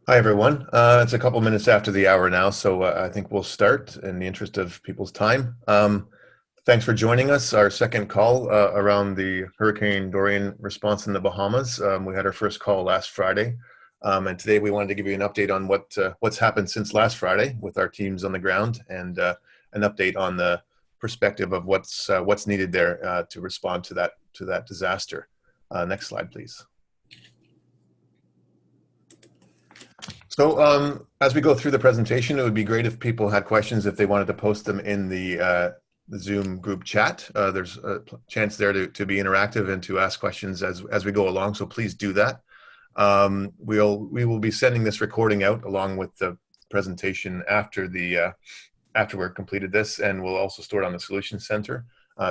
Hi, everyone. It's a couple minutes after the hour now, so I think we'll start in the interest of people's time. Thanks for joining us. Our second call around the Hurricane Dorian response in the Bahamas. We had our first call last Friday, and today we wanted to give you an update on what's happened since last Friday with our teams on the ground, and an update on the perspective of what's needed there to respond to that disaster. Next slide, please. So as we go through the presentation, it would be great if people had questions, if they wanted to post them in the Zoom group chat. There's a chance there to be interactive and to ask questions as we go along, so please do that. We will be sending this recording out along with the presentation after we're completed this, and we'll also store it on the Solution Center.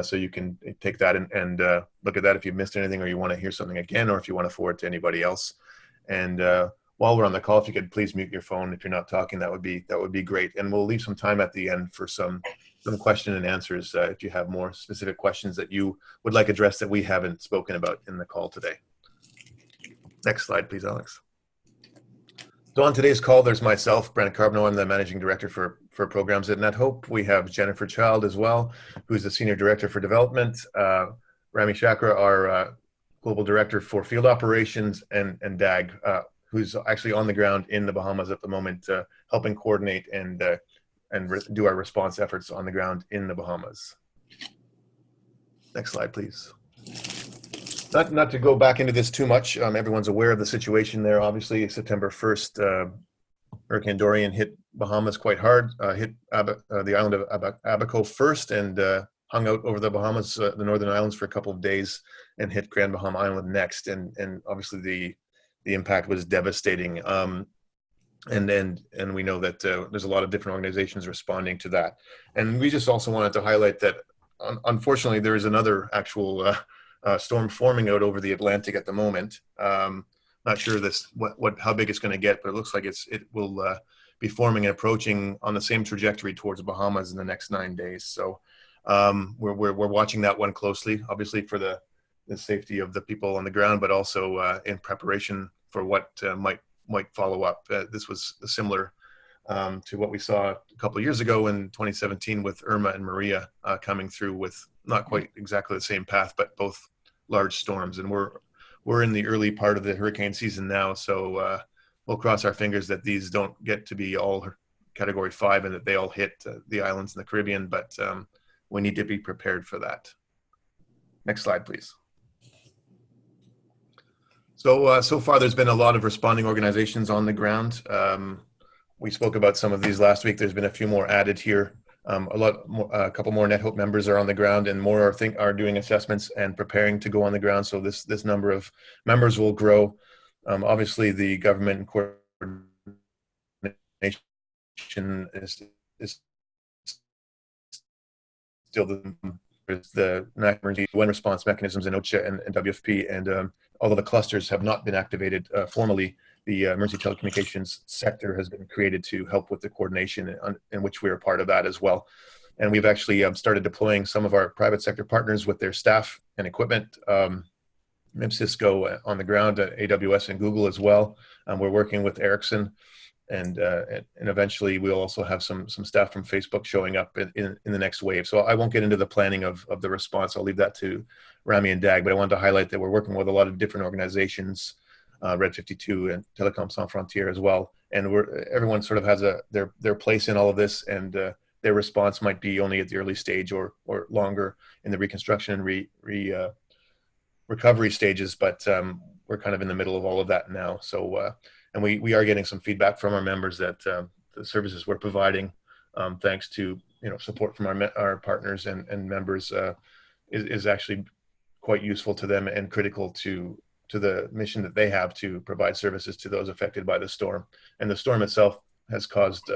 So you can take that and look at that if you've missed anything, or you want to hear something again, or if you want to forward to anybody else. And while we're on the call, if you could please mute your phone if you're not talking, that would be great. And we'll leave some time at the end for some question and answers if you have more specific questions that you would like addressed that we haven't spoken about in the call today. Next slide, please, Alex. So on today's call, there's myself, Brent Carbonneau. I'm the Managing Director for programs at NetHope. We have Jennifer Child as well, who's the Senior Director for Development. Rami Chakra, our Global Director for Field Operations, and Dag, who's actually on the ground in the Bahamas at the moment, helping coordinate and do our response efforts on the ground in the Bahamas. Next slide, please. Not to go back into this too much. Everyone's aware of the situation there. Obviously, September 1st, Hurricane Dorian hit Bahamas quite hard, hit the island of Abaco first, and hung out over the Bahamas, the Northern Islands, for a couple of days, and hit Grand Bahama Island next. And obviously the impact was devastating. And we know that there's a lot of different organizations responding to that. And we just also wanted to highlight that unfortunately there is another actual storm forming out over the Atlantic at the moment. Not sure how big it's going to get, but it looks like it will be forming and approaching on the same trajectory towards the Bahamas in the next 9 days. So we're watching that one closely, obviously for the safety of the people on the ground, but also in preparation for what might follow up. This was similar to what we saw a couple of years ago in 2017 with Irma and Maria coming through with not quite exactly the same path, but both large storms. And we're in the early part of the hurricane season now, so we'll cross our fingers that these don't get to be all Category 5 and that they all hit the islands in the Caribbean, but we need to be prepared for that. Next slide, please. So far, there's been a lot of responding organizations on the ground. We spoke about some of these last week. There's been a few more added here. A couple more NetHope members are on the ground, and more are doing assessments and preparing to go on the ground. So this number of members will grow. Obviously, the government and coordination is still the National Emergency Wind Response Mechanisms in OCHA and WFP, and although the clusters have not been activated formally, the emergency telecommunications sector has been created to help with the coordination, in which we are part of that as well. And we've actually started deploying some of our private sector partners with their staff and equipment, Cisco on the ground, AWS and Google as well. We're working with Ericsson, and eventually we'll also have some staff from Facebook showing up in the next wave. So I won't get into the planning of the response. I'll leave that to Rami and Dag, but I wanted to highlight that we're working with a lot of different organizations, Red 52 and Telecom Sans Frontières as well. And everyone sort of has their place in all of this, and their response might be only at the early stage or longer in the reconstruction and recovery stages, but we're kind of in the middle of all of that now. So and we are getting some feedback from our members that the services we're providing, thanks to support from our partners and members, is actually quite useful to them and critical to the mission that they have to provide services to those affected by the storm. And the storm itself has caused,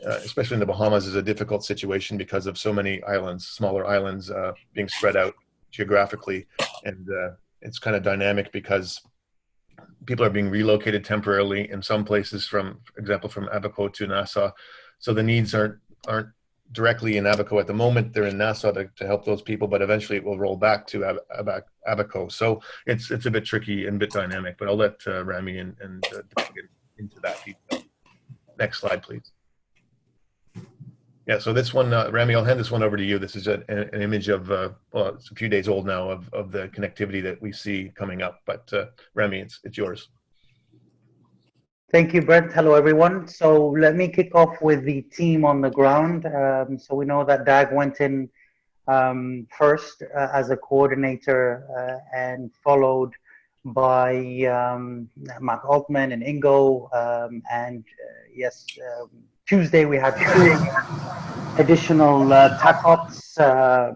especially in the Bahamas, is a difficult situation because of so many islands, smaller islands, being spread out geographically. And it's kind of dynamic because people are being relocated temporarily in some places, for example, from Abaco to Nassau. So the needs aren't directly in Abaco at the moment. They're in Nassau to help those people, but eventually it will roll back to Abaco. So it's a bit tricky and a bit dynamic, but I'll let Rami and into that detail. Next slide, please. Yeah, so this one, Rami, I'll hand this one over to you. This is an image of, well, it's a few days old now, of the connectivity that we see coming up. But Rami, it's yours. Thank you, Brent. Hello, everyone. So let me kick off with the team on the ground. So we know that Dag went in first as a coordinator and followed by Mark Altman and Ingo. Yes, Tuesday we had 2 additional TAC Ops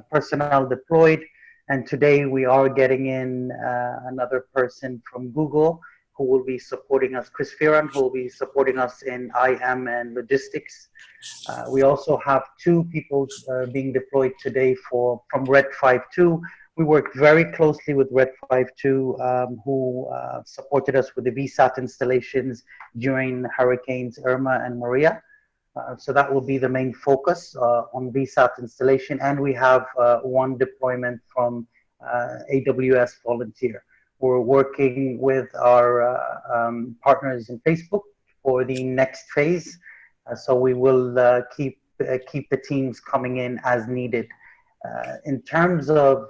personnel deployed. And today we are getting in another person from Google who will be supporting us, Chris Fearon, who will be supporting us in IM and logistics. We also have 2 people being deployed today from Red 5.2. We worked very closely with Red 5.2, who supported us with the VSAT installations during Hurricanes Irma and Maria. So that will be the main focus on VSAT installation. And we have 1 deployment from AWS Volunteer. We're working with our partners in Facebook for the next phase. So we will keep the teams coming in as needed. In terms of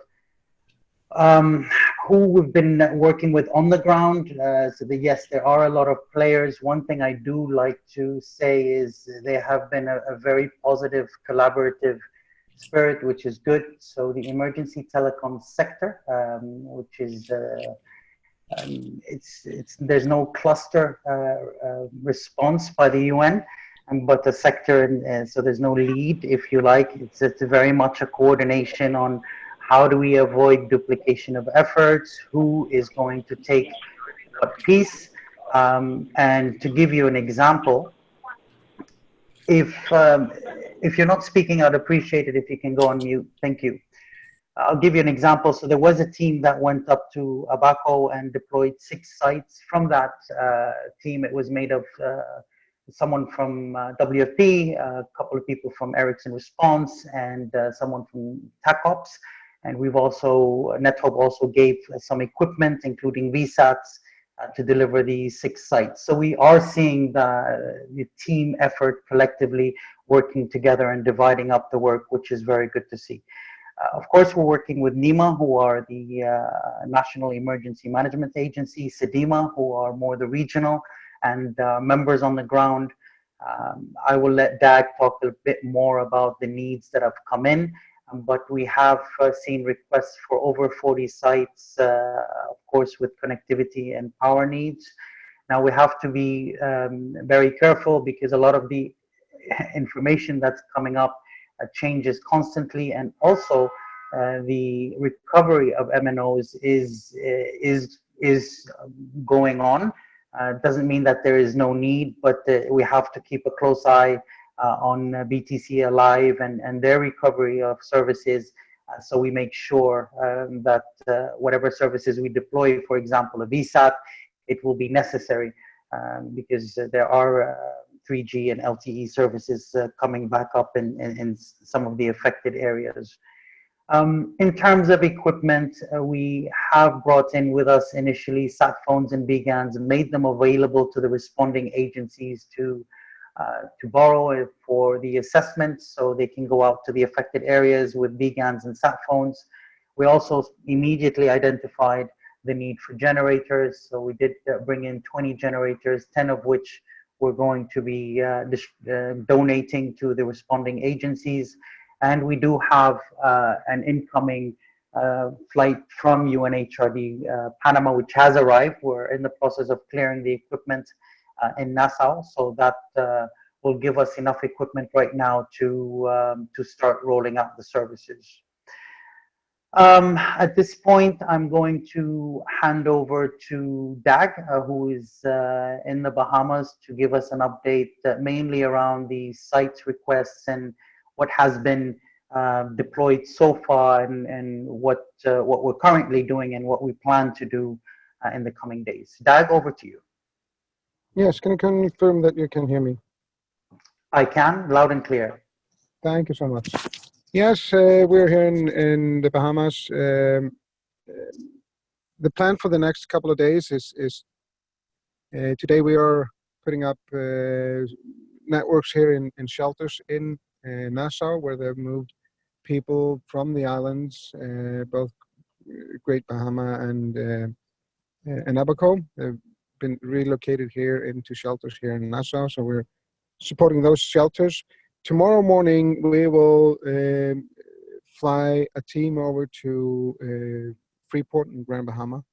who we've been working with on the ground, yes, there are a lot of players. One thing I do like to say is there have been a very positive collaborative spirit, which is good. So the emergency telecom sector, which is there's no cluster response by the UN, but the sector, so there's no lead, if you like. It's very much a coordination on how do we avoid duplication of efforts, who is going to take what piece. And to give you an example, if you're not speaking, I'd appreciate it if you can go on mute. Thank you. I'll give you an example. So there was a team that went up to Abaco and deployed 6 sites. From that team, it was made of someone from WFP, a couple of people from Ericsson Response, and someone from TAC Ops. And we've also, NetHope also gave some equipment, including VSATs, to deliver these 6 sites. So we are seeing the team effort collectively working together and dividing up the work, which is very good to see. Of course, we're working with NEMA, who are the National Emergency Management Agency, SEDEMA, who are more the regional, and members on the ground. I will let Dag talk a bit more about the needs that have come in, but we have seen requests for over 40 sites, of course, with connectivity and power needs. Now, we have to be very careful because a lot of the information that's coming up changes constantly, and also the recovery of MNOs is going on. Doesn't mean that there is no need, but we have to keep a close eye on BTC Alive and their recovery of services, so we make sure that whatever services we deploy, for example, a VSAT, it will be necessary because there are 3G and LTE services coming back up in some of the affected areas. In terms of equipment, we have brought in with us initially sat phones and BGANs and made them available to the responding agencies to borrow for the assessment, so they can go out to the affected areas with BGANs and sat phones. We also immediately identified the need for generators, so we did bring in 20 generators, 10 of which we're going to be donating to the responding agencies. And we do have an incoming flight from UNHRD Panama, which has arrived. We're in the process of clearing the equipment in Nassau, so that will give us enough equipment right now to start rolling out the services. At this point, I'm going to hand over to Dag, who is in the Bahamas, to give us an update mainly around the site requests and what has been deployed so far, and what we're currently doing and what we plan to do in the coming days. Dag, over to you. Yes, can you confirm that you can hear me? I can, loud and clear. Thank you so much. Yes, we're here in the Bahamas. The plan for the next couple of days is today we are putting up networks here in shelters in Nassau, where they've moved people from the islands, both Great Bahama and Abaco. They've been relocated here into shelters here in Nassau, so we're supporting those shelters. Tomorrow morning, we will fly a team over to Freeport in Grand Bahama,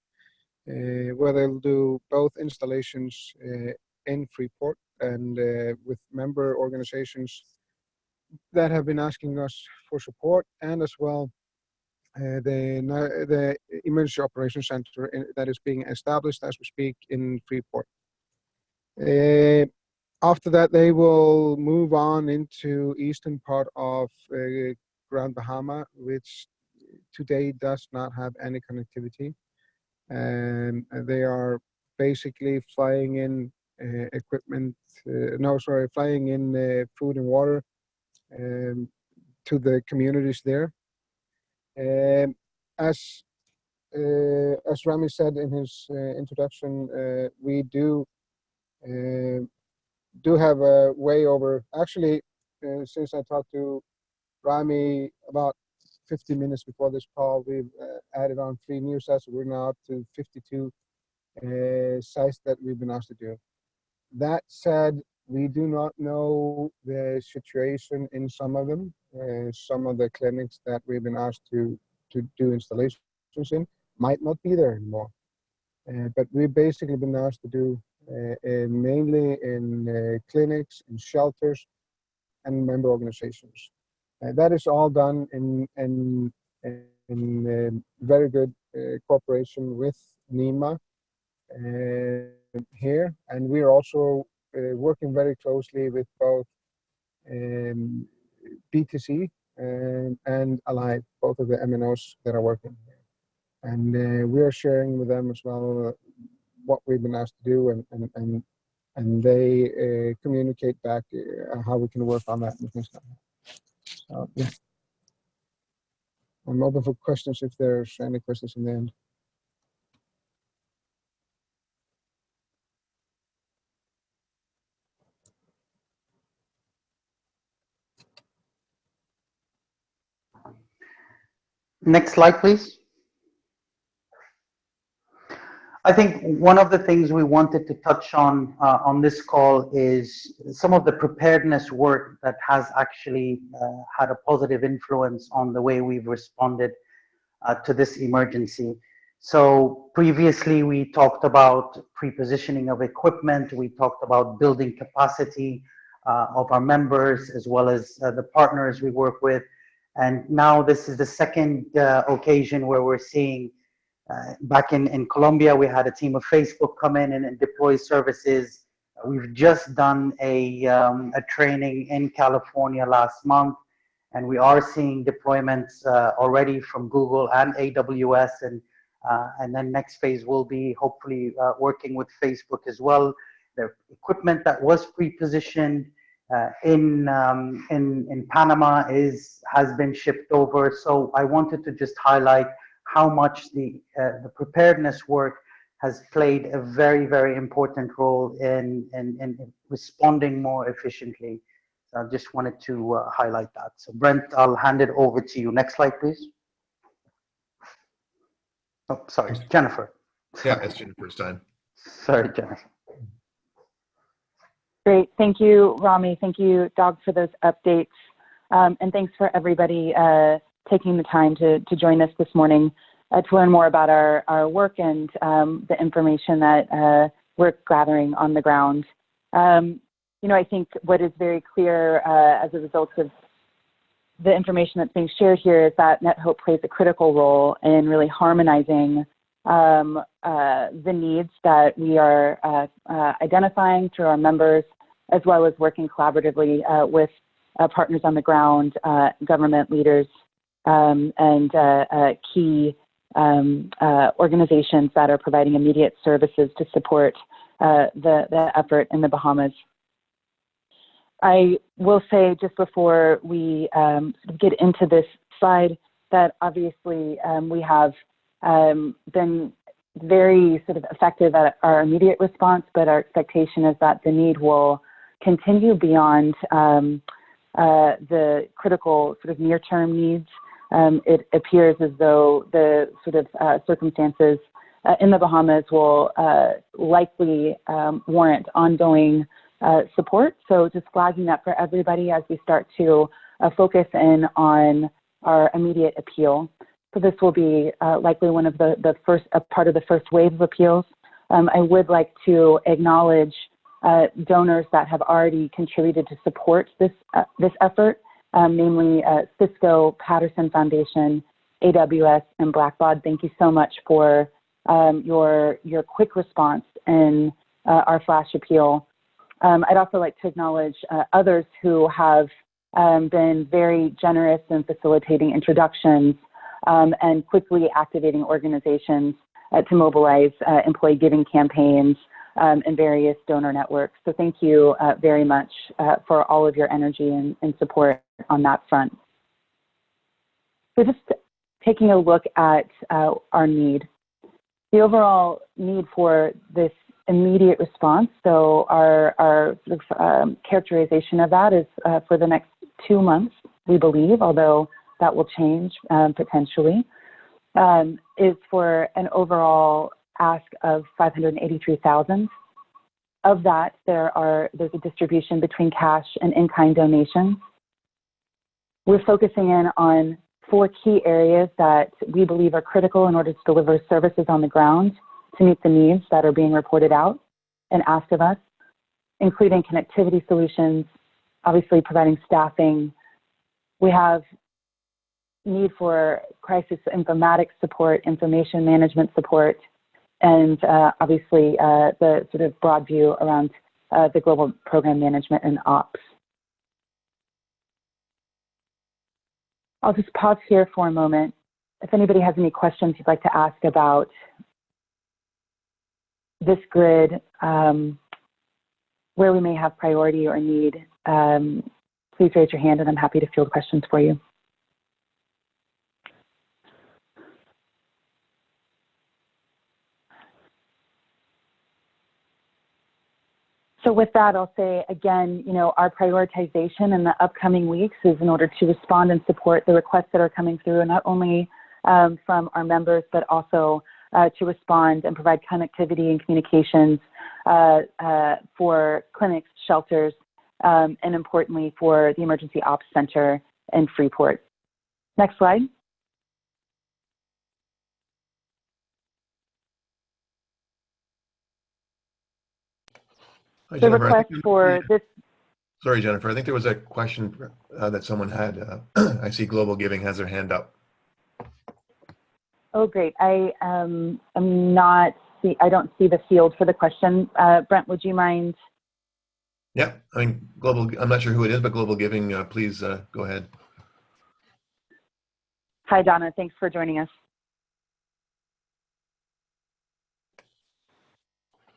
where they'll do both installations in Freeport and with member organizations that have been asking us for support, and as well the Emergency Operations Center that is being established as we speak in Freeport. After that, they will move on into eastern part of Grand Bahama, which today does not have any connectivity. And they are basically flying in equipment, flying in food and water to the communities there. As Rami said in his introduction, we do have a way over. Actually, since I talked to Rami about 50 minutes before this call, we've added on 3 new sites. We're now up to 52 sites that we've been asked to do. That said, we do not know the situation in some of them. Some of the clinics that we've been asked to do installations in might not be there anymore. But we've basically been asked to do mainly in clinics, in shelters, and member organizations. That is all done in very good cooperation with NEMA here, and we are also working very closely with both BTC and Alive, both of the MNOs that are working here. And we are sharing with them as well what we've been asked to do, and they communicate back how we can work on that and things like that. So, yeah. I'm open for questions if there's any questions in the end. Next slide, please. I think one of the things we wanted to touch on this call is some of the preparedness work that has actually had a positive influence on the way we've responded to this emergency. So previously we talked about pre-positioning of equipment, we talked about building capacity of our members as well as the partners we work with. And now this is the second occasion where we're seeing back in Colombia, we had a team of Facebook come in and deploy services. We've just done a training in California last month, and we are seeing deployments already from Google and AWS, and then next phase will be hopefully working with Facebook as well. The equipment that was pre-positioned in Panama has been shipped over. So I wanted to just highlight how much the preparedness work has played a very, very important role in responding more efficiently. So I just wanted to highlight that. So Brent, I'll hand it over to you. Next slide, please. Oh, sorry, Jennifer. Yeah, it's Jennifer's time. Sorry, Jennifer. Great, thank you, Rami. Thank you, Doug, for those updates. And thanks for everybody taking the time to join us this morning to learn more about our work and the information that we're gathering on the ground. You know, I think what is very clear as a result of the information that's being shared here is that NetHope plays a critical role in really harmonizing the needs that we are identifying through our members, as well as working collaboratively with partners on the ground, government leaders, and key organizations that are providing immediate services to support the effort in the Bahamas. I will say just before we get into this slide that obviously we have been very sort of effective at our immediate response, but our expectation is that the need will continue beyond the critical sort of near-term needs. It appears as though the sort of circumstances in the Bahamas will likely warrant ongoing support. So just flagging that for everybody as we start to focus in on our immediate appeal. So this will be likely one of the first, part of the first wave of appeals. I would like to acknowledge donors that have already contributed to support this effort, namely Cisco, Patterson Foundation, AWS, and Blackbaud. Thank you so much for your quick response in our flash appeal. I'd also like to acknowledge others who have been very generous in facilitating introductions and quickly activating organizations to mobilize employee giving campaigns and various donor networks. So thank you very much for all of your energy and support on that front. So just taking a look at our need. The overall need for this immediate response, so our characterization of that is for the next 2 months, we believe, although that will change potentially, is for an overall ask of $583,000. Of that, there's a distribution between cash and in-kind donations. We're focusing in on 4 key areas that we believe are critical in order to deliver services on the ground to meet the needs that are being reported out and asked of us, including connectivity solutions, obviously providing staffing. We have need for crisis informatics support, information management support, and obviously the sort of broad view around the global program management and ops. I'll just pause here for a moment. If anybody has any questions you'd like to ask about this grid, where we may have priority or need, please raise your hand and I'm happy to field questions for you. So with that, I'll say again, our prioritization in the upcoming weeks is in order to respond and support the requests that are coming through, and not only from our members, but also to respond and provide connectivity and communications for clinics, shelters, and importantly for the Emergency Ops Center in Freeport. Next slide. Hi, The Jennifer. request for this. Sorry, Jennifer. I think there was a question that someone had. I see Global Giving has their hand up. Oh, great. I don't see the field for the question. Brent, would you mind? Yeah, I mean, I'm not sure who it is, but Global Giving, please go ahead. Hi, Donna. Thanks for joining us.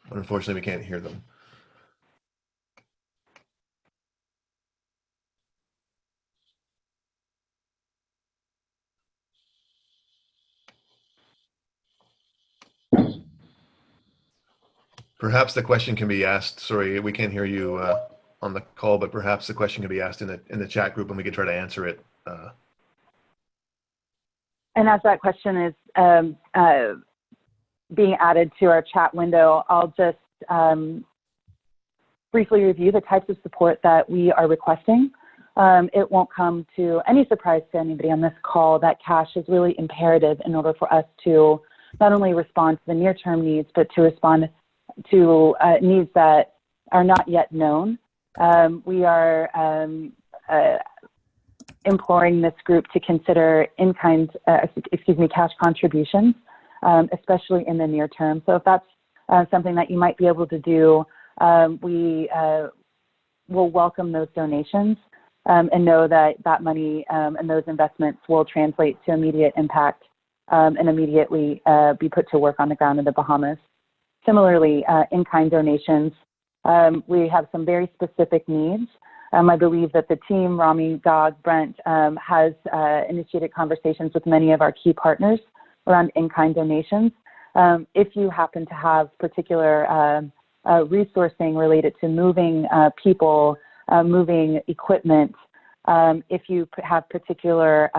Unfortunately, we can't hear them. Perhaps the question can be asked. Sorry, we can't hear you on the call, but perhaps the question can be asked in the chat group, and we could try to answer it. And as that question is being added to our chat window, I'll just briefly review the types of support that we are requesting. It won't come to any surprise to anybody on this call that cash is really imperative in order for us to not only respond to the near-term needs, but to respond to needs that are not yet known. We are imploring this group to consider cash contributions, especially in the near term. So if that's something that you might be able to do, we will welcome those donations and know that that money and those investments will translate to immediate impact and immediately be put to work on the ground in the Bahamas. Similarly, in-kind donations, we have some very specific needs. I believe that the team, Rami, Dog, Brent, has initiated conversations with many of our key partners around in-kind donations. If you happen to have particular resourcing related to moving people, moving equipment, if you have particular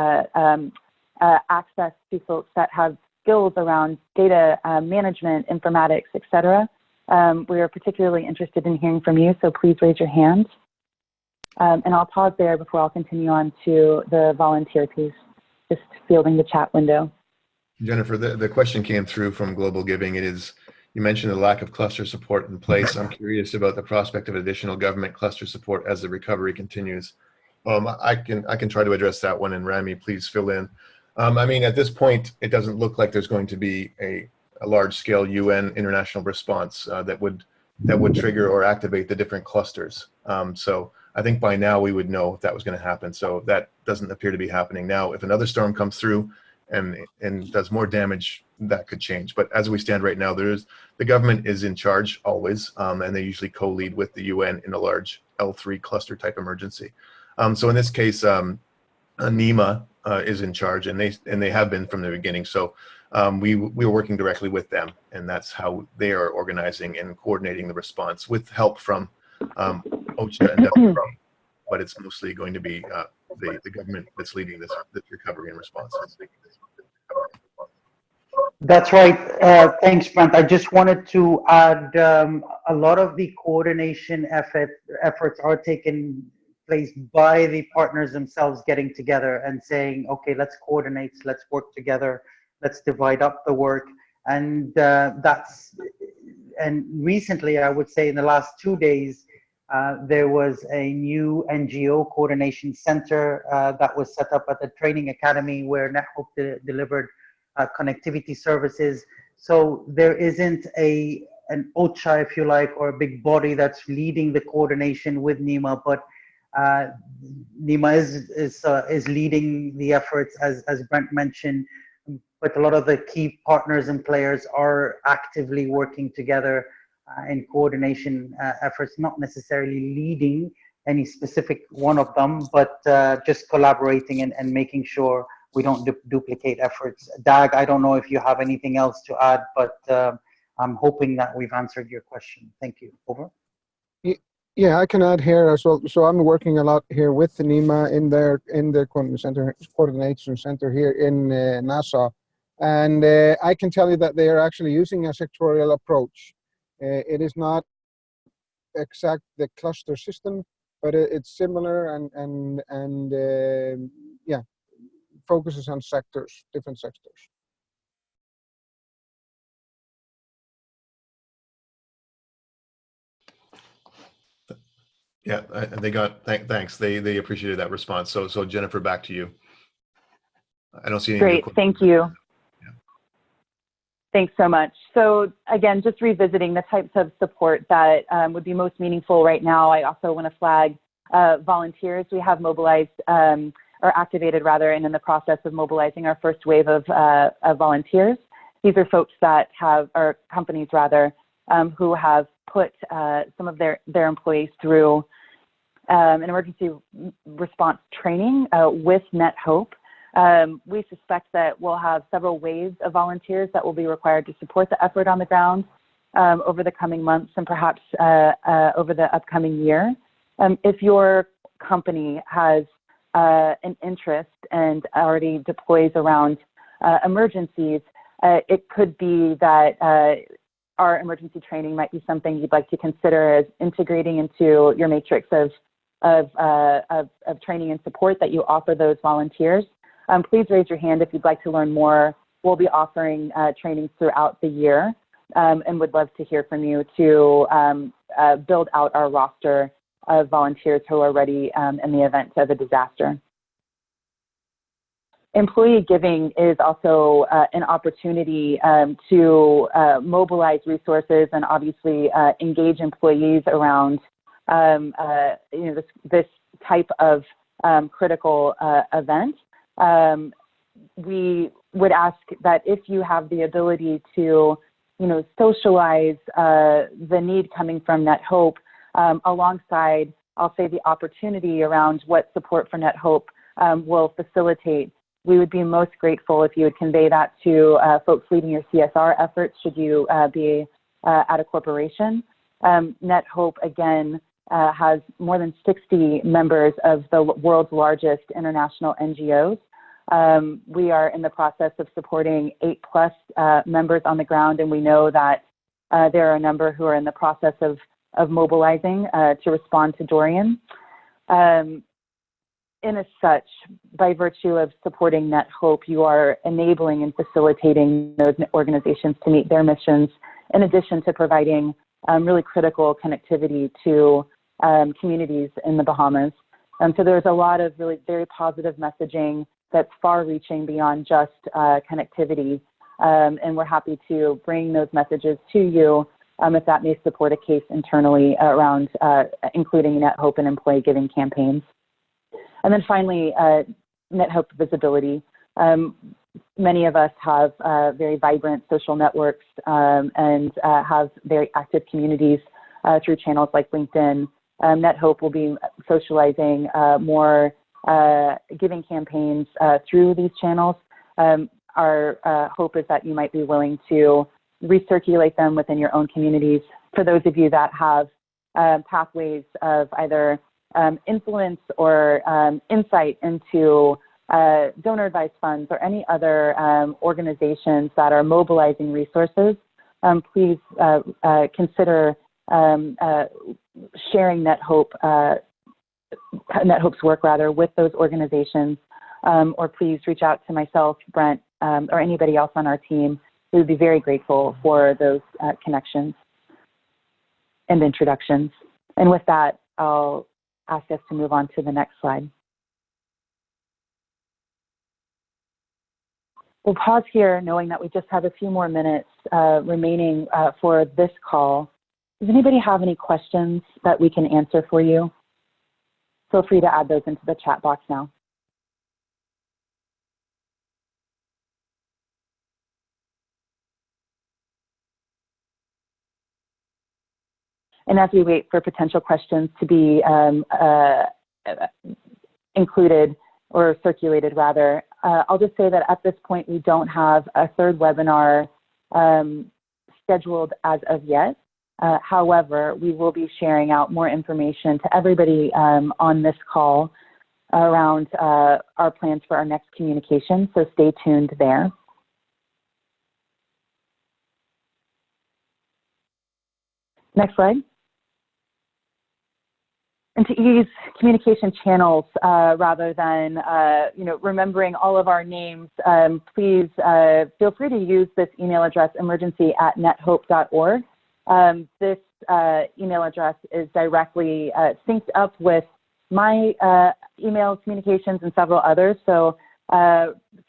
access to folks that have skills around data management, informatics, etc., we are particularly interested in hearing from you, so please raise your hand. And I'll pause there before I'll continue on to the volunteer piece, just fielding the chat window. Jennifer, the question came through from Global Giving. It is, you mentioned the lack of cluster support in place. I'm curious about the prospect of additional government cluster support as the recovery continues. I can try to address that one, and Rami, please fill in. I mean, at this point, it doesn't look like there's going to be a large-scale UN international response that would trigger or activate the different clusters. So I think by now we would know if that was going to happen. So that doesn't appear to be happening now. If another storm comes through and does more damage, that could change. But as we stand right now, the government is in charge always, and they usually co-lead with the UN in a large L3 cluster type emergency. So in this case, NEMA is in charge, and they have been from the beginning. So we were working directly with them, and that's how they are organizing and coordinating the response with help from OCHA and Delta, but it's mostly going to be the government that's leading this recovery and response. That's right. Thanks, Brent. I just wanted to add a lot of the coordination efforts are taking place by the partners themselves getting together and saying, okay, let's coordinate, let's work together, let's divide up the work. And and recently, I would say in the last 2 days, there was a new NGO coordination center that was set up at the training academy where NetHope delivered connectivity services. So there isn't an OCHA, if you like, or a big body that's leading the coordination with NEMA, but NEMA is leading the efforts, as Brent mentioned, but a lot of the key partners and players are actively working together in coordination efforts, not necessarily leading any specific one of them, but just collaborating and making sure we don't duplicate efforts. Dag, I don't know if you have anything else to add, but I'm hoping that we've answered your question. Thank you. Over. Yeah, I can add here as well. So I'm working a lot here with the NEMA in their coordination center here in Nassau, and I can tell you that they are actually using a sectorial approach. It is not exact the cluster system, but it's similar and yeah, focuses on sectors, different sectors. Yeah, they got thanks. They appreciated that response. So Jennifer, back to you. I don't see any. Great, thank you. Yeah. Thanks so much. So again, just revisiting the types of support that would be most meaningful right now. I also want to flag volunteers. We have mobilized or activated rather, and in the process of mobilizing our first wave of volunteers. These are folks that have, or companies rather, who have put some of their employees through an emergency response training with NetHope. We suspect that we'll have several waves of volunteers that will be required to support the effort on the ground over the coming months and perhaps over the upcoming year. If your company has an interest and already deploys around emergencies, it could be that our emergency training might be something you'd like to consider as integrating into your matrix of training and support that you offer those volunteers. Please raise your hand if you'd like to learn more. We'll be offering trainings throughout the year and would love to hear from you to build out our roster of volunteers who are ready in the event of a disaster. Employee giving is also an opportunity to mobilize resources and obviously engage employees around this type of critical event. We would ask that if you have the ability to socialize the need coming from NetHope alongside, I'll say, the opportunity around what support for NetHope will facilitate. we would be most grateful if you would convey that to folks leading your CSR efforts should you be at a corporation. NetHope, again, has more than 60 members of the world's largest international NGOs. We are in the process of supporting 8+ members on the ground, and we know that there are a number who are in the process of mobilizing to respond to Dorian. In as such, by virtue of supporting NetHope, you are enabling and facilitating those organizations to meet their missions, in addition to providing really critical connectivity to communities in the Bahamas. So there's a lot of really very positive messaging that's far-reaching beyond just connectivity, and we're happy to bring those messages to you if that may support a case internally around including NetHope and employee giving campaigns. And then finally, NetHope visibility. Many of us have very vibrant social networks and have very active communities through channels like LinkedIn. NetHope will be socializing more giving campaigns through these channels. Our hope is that you might be willing to recirculate them within your own communities. For those of you that have pathways of either influence or insight into donor advised funds or any other organizations that are mobilizing resources, please consider sharing NetHope's work with those organizations, or please reach out to myself, Brent, or anybody else on our team. We would be very grateful for those connections and introductions. And with that, I'll ask us to move on to the next slide. We'll pause here knowing that we just have a few more minutes remaining for this call. Does anybody have any questions that we can answer for you? Feel free to add those into the chat box now. And as we wait for potential questions to be included or circulated rather, I'll just say that at this point we don't have a third webinar scheduled as of yet. However, we will be sharing out more information to everybody on this call around our plans for our next communication, so stay tuned there. Next slide. And to ease communication channels rather than remembering all of our names, please feel free to use this email address, emergency@nethope.org. This email address is directly synced up with my email communications and several others. So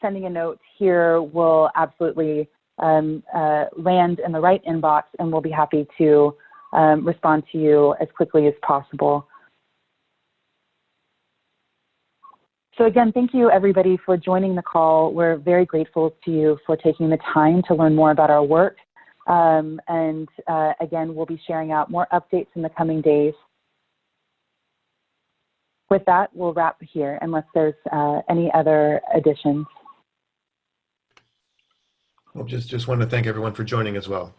sending a note here will absolutely land in the right inbox, and we'll be happy to respond to you as quickly as possible. So again, thank you everybody for joining the call. We're very grateful to you for taking the time to learn more about our work. Again, we'll be sharing out more updates in the coming days. With that, we'll wrap here unless there's any other additions. Well, just want to thank everyone for joining as well.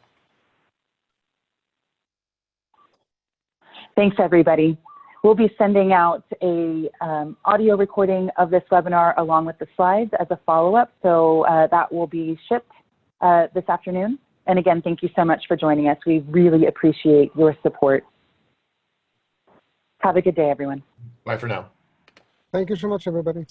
Thanks, everybody. We'll be sending out a audio recording of this webinar along with the slides as a follow-up. So that will be shipped this afternoon. And again, thank you so much for joining us. We really appreciate your support. Have a good day, everyone. Bye for now. Thank you so much, everybody.